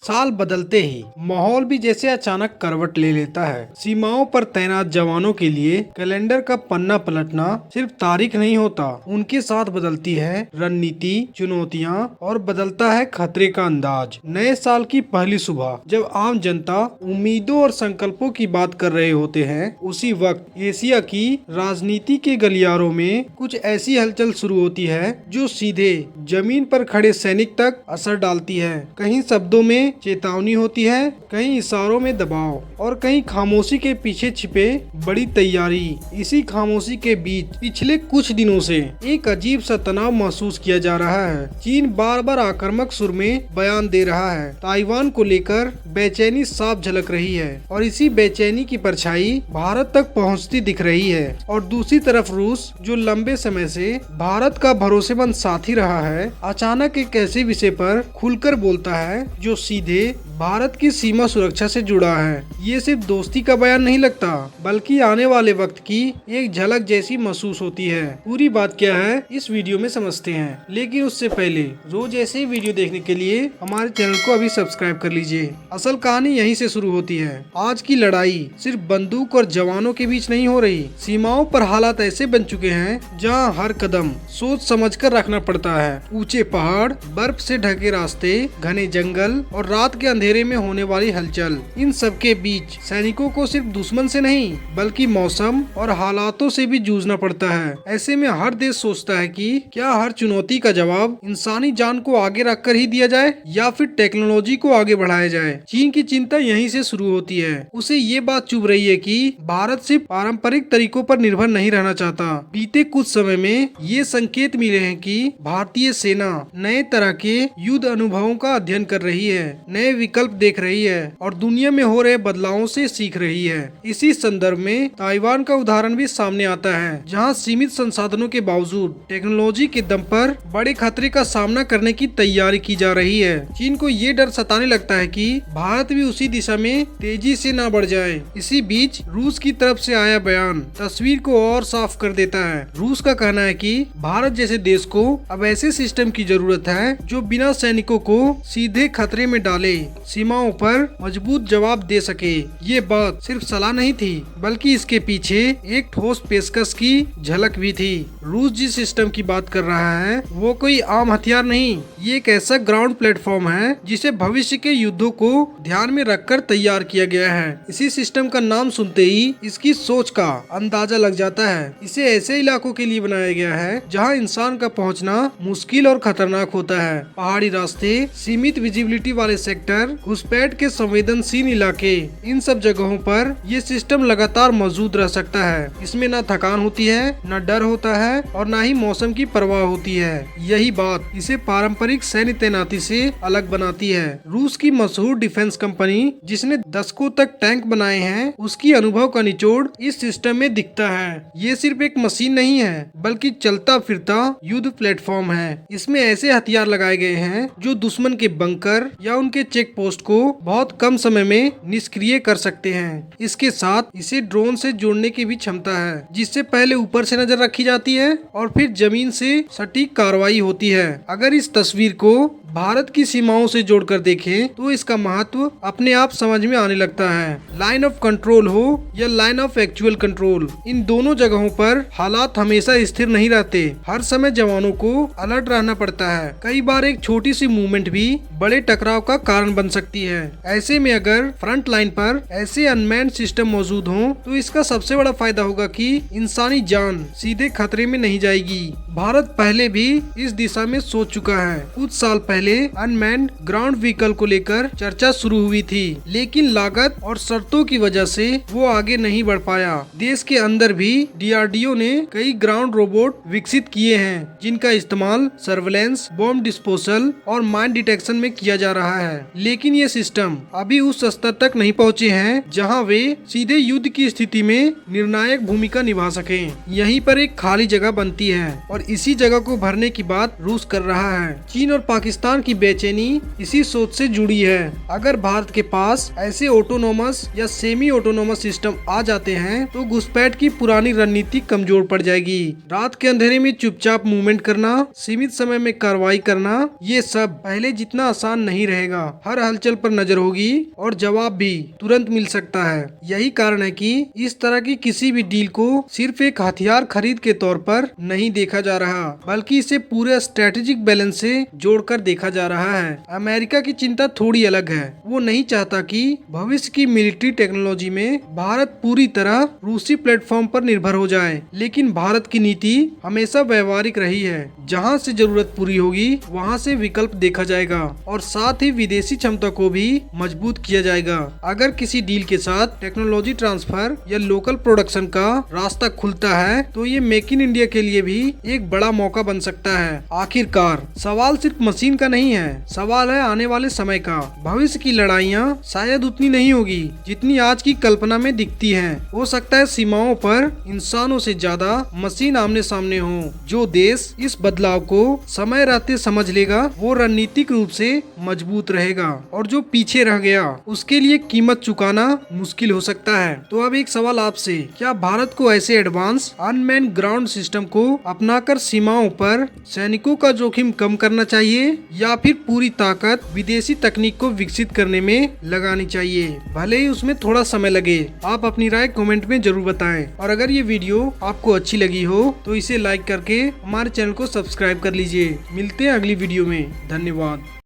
साल बदलते ही माहौल भी जैसे अचानक करवट ले लेता है। सीमाओं पर तैनात जवानों के लिए कैलेंडर का पन्ना पलटना सिर्फ तारीख नहीं होता, उनके साथ बदलती है रणनीति, चुनौतियां और बदलता है खतरे का अंदाज। नए साल की पहली सुबह जब आम जनता उम्मीदों और संकल्पों की बात कर रहे होते हैं, उसी वक्त एशिया की राजनीति के गलियारों में कुछ ऐसी हलचल शुरू होती है जो सीधे जमीन पर खड़े सैनिक तक असर डालती है। कहीं शब्दों में चेतावनी होती है, कहीं इशारों में दबाव और कहीं खामोशी के पीछे छिपे बड़ी तैयारी। इसी खामोशी के बीच पिछले कुछ दिनों से एक अजीब सा तनाव महसूस किया जा रहा है। चीन बार बार आक्रामक सुर में बयान दे रहा है। ताइवान को लेकर बेचैनी साफ झलक रही है और इसी बेचैनी की परछाई भारत तक पहुंचती दिख रही है। और दूसरी तरफ रूस, जो लंबे समय से भारत का भरोसेमंद साथी रहा है, अचानक एक ऐसे विषय पर खुलकर बोलता है जो सीधे भारत की सीमा सुरक्षा से जुड़ा है। ये सिर्फ दोस्ती का बयान नहीं लगता, बल्कि आने वाले वक्त की एक झलक जैसी महसूस होती है। पूरी बात क्या है इस वीडियो में समझते हैं, लेकिन उससे पहले रोज ऐसे ही वीडियो देखने के लिए हमारे चैनल को अभी सब्सक्राइब कर लीजिए। असल कहानी यहीं से शुरू होती है। आज की लड़ाई सिर्फ बंदूक और जवानों के बीच नहीं हो रही। सीमाओं पर हालात ऐसे बन चुके हैं जहाँ हर कदम सोच समझ कर रखना पड़ता है। ऊंचे पहाड़, बर्फ से ढके रास्ते, घने जंगल और रात के अंधेरे में होने वाली हलचल, इन सब के बीच सैनिकों को सिर्फ दुश्मन से नहीं बल्कि मौसम और हालातों से भी जूझना पड़ता है। ऐसे में हर देश सोचता है कि क्या हर चुनौती का जवाब इंसानी जान को आगे रखकर ही दिया जाए या फिर टेक्नोलॉजी को आगे बढ़ाया जाए। चीन की चिंता यहीं से शुरू होती है। उसे ये बात चुभ रही है कि भारत सिर्फ पारंपरिक तरीकों पर निर्भर नहीं रहना चाहता। बीते कुछ समय में ये संकेत मिले हैं कि भारतीय सेना नए तरह के युद्ध अनुभवों का अध्ययन कर रही है, नए विकल्प देख रही है और दुनिया में हो रहे बदलावों से सीख रही है। इसी संदर्भ में ताइवान का उदाहरण भी सामने आता है, जहां सीमित संसाधनों के बावजूद टेक्नोलॉजी के दम पर बड़े खतरे का सामना करने की तैयारी की जा रही है। चीन को ये डर सताने लगता है कि भारत भी उसी दिशा में तेजी से न बढ़ जाए। इसी बीच रूस की तरफ से आया बयान तस्वीर को और साफ कर देता है। रूस का कहना है कि भारत जैसे देश को अब ऐसे सिस्टम की जरूरत है जो बिना सैनिकों को सीधे खतरे में डाले, सीमाओं पर मजबूत जवाब दे सके। ये बात सिर्फ सलाह नहीं थी, बल्कि इसके पीछे एक ठोस पेशकश की झलक भी थी। रूस जिस सिस्टम की बात कर रहा है वो कोई आम हथियार नहीं, ये एक ऐसा ग्राउंड प्लेटफॉर्म है जिसे भविष्य के युद्धों को ध्यान में रखकर तैयार किया गया है। इसी सिस्टम का नाम सुनते ही इसकी सोच का अंदाजा लग जाता है। इसे ऐसे इलाकों के लिए बनाया गया है जहाँ इंसान का पहुँचना मुश्किल और खतरनाक होता है। पहाड़ी रास्ते, सीमित विजिबिलिटी वाले सेक्टर, घुसपैठ के संवेदनशील इलाके, इन सब जगहों पर ये सिस्टम लगातार मौजूद रह सकता है। इसमें न थकान होती है, न डर होता है और न ही मौसम की परवाह होती है। यही बात इसे पारंपरिक सैन्य तैनाती से अलग बनाती है। रूस की मशहूर डिफेंस कंपनी, जिसने दशकों तक टैंक बनाए हैं, उसकी अनुभव का निचोड़ इस सिस्टम में दिखता है। ये सिर्फ एक मशीन नहीं है, बल्कि चलता फिरता युद्ध प्लेटफॉर्म है। इसमें ऐसे हथियार लगाए गए हैं जो दुश्मन के बंकर या उनके चेक पोस्ट को बहुत कम समय में निष्क्रिय कर सकते हैं। इसके साथ इसे ड्रोन से जोड़ने की भी क्षमता है, जिससे पहले ऊपर से नजर रखी जाती है और फिर जमीन से सटीक कार्रवाई होती है। अगर इस तस्वीर को भारत की सीमाओं से जोड़कर देखें तो इसका महत्व अपने आप समझ में आने लगता है। लाइन ऑफ कंट्रोल हो या लाइन ऑफ एक्चुअल कंट्रोल, इन दोनों जगहों पर हालात हमेशा स्थिर नहीं रहते। हर समय जवानों को अलर्ट रहना पड़ता है। कई बार एक छोटी सी मूवमेंट भी बड़े टकराव का कारण बन सकती है। ऐसे में अगर फ्रंट लाइन पर ऐसे अनमैन्ड सिस्टम मौजूद हों तो इसका सबसे बड़ा फायदा होगा कि इंसानी जान सीधे खतरे में नहीं जाएगी। भारत पहले भी इस दिशा में सोच चुका है। कुछ साल पहले अनमैन्ड ग्राउंड व्हीकल को लेकर चर्चा शुरू हुई थी, लेकिन लागत और शर्तों की वजह से वो आगे नहीं बढ़ पाया। देश के अंदर भी डीआरडीओ ने कई ग्राउंड रोबोट विकसित किए हैं, जिनका इस्तेमाल सर्वेलेंस, बॉम्ब डिस्पोजल और माइन डिटेक्शन में किया जा रहा है। लेकिन ये सिस्टम अभी उस स्तर तक नहीं पहुँचे हैं जहाँ वे सीधे युद्ध की स्थिति में निर्णायक भूमिका निभा सकें। यहीं पर एक खाली जगह बनती है और और इसी जगह को भरने की बात रूस कर रहा है। चीन और पाकिस्तान की बेचैनी इसी सोच से जुड़ी है। अगर भारत के पास ऐसे ऑटोनोमस या सेमी ऑटोनोमस सिस्टम आ जाते हैं तो घुसपैठ की पुरानी रणनीति कमजोर पड़ जाएगी। रात के अंधेरे में चुपचाप मूवमेंट करना, सीमित समय में कार्रवाई करना, ये सब पहले जितना आसान नहीं रहेगा। हर हलचल पर नजर होगी और जवाब भी तुरंत मिल सकता है। यही कारण है कि इस तरह की किसी भी डील को सिर्फ एक हथियार खरीद के तौर पर नहीं देखा जा रहा, बल्कि इसे पूरे स्ट्रेटेजिक बैलेंस से जोड़कर देखा जा रहा है। अमेरिका की चिंता थोड़ी अलग है। वो नहीं चाहता कि भविष्य की मिलिट्री टेक्नोलॉजी में भारत पूरी तरह रूसी प्लेटफॉर्म पर निर्भर हो जाए, लेकिन भारत की नीति हमेशा व्यवहारिक रही है। जहां से जरूरत पूरी होगी वहां से विकल्प देखा जाएगा और साथ ही विदेशी क्षमता को भी मजबूत किया जाएगा। अगर किसी डील के साथ टेक्नोलॉजी ट्रांसफर या लोकल प्रोडक्शन का रास्ता खुलता है तो ये मेक इन इंडिया के लिए भी एक बड़ा मौका बन सकता है। आखिरकार सवाल सिर्फ मशीन का नहीं है, सवाल है आने वाले समय का। भविष्य की लड़ाइयाँ शायद उतनी नहीं होगी जितनी आज की कल्पना में दिखती हैं। हो सकता है सीमाओं पर इंसानों से ज्यादा मशीन आमने सामने हो। जो देश इस बदलाव को समय रहते समझ लेगा वो रणनीतिक रूप से मजबूत रहेगा, और जो पीछे रह गया उसके लिए कीमत चुकाना मुश्किल हो सकता है। तो अब एक सवाल आपसे, क्या भारत को ऐसे एडवांस अनमैन्ड ग्राउंड सिस्टम को अपनाकर सीमाओं पर सैनिकों का जोखिम कम करना चाहिए या फिर पूरी ताकत विदेशी तकनीक को विकसित करने में लगानी चाहिए? भले ही उसमें थोड़ा समय लगे। आप अपनी राय कमेंट में जरूर बताएं, और अगर ये वीडियो आपको अच्छी लगी हो तो इसे लाइक करके हमारे चैनल को सब्सक्राइब कर लीजिए। मिलते हैं अगली वीडियो में। धन्यवाद।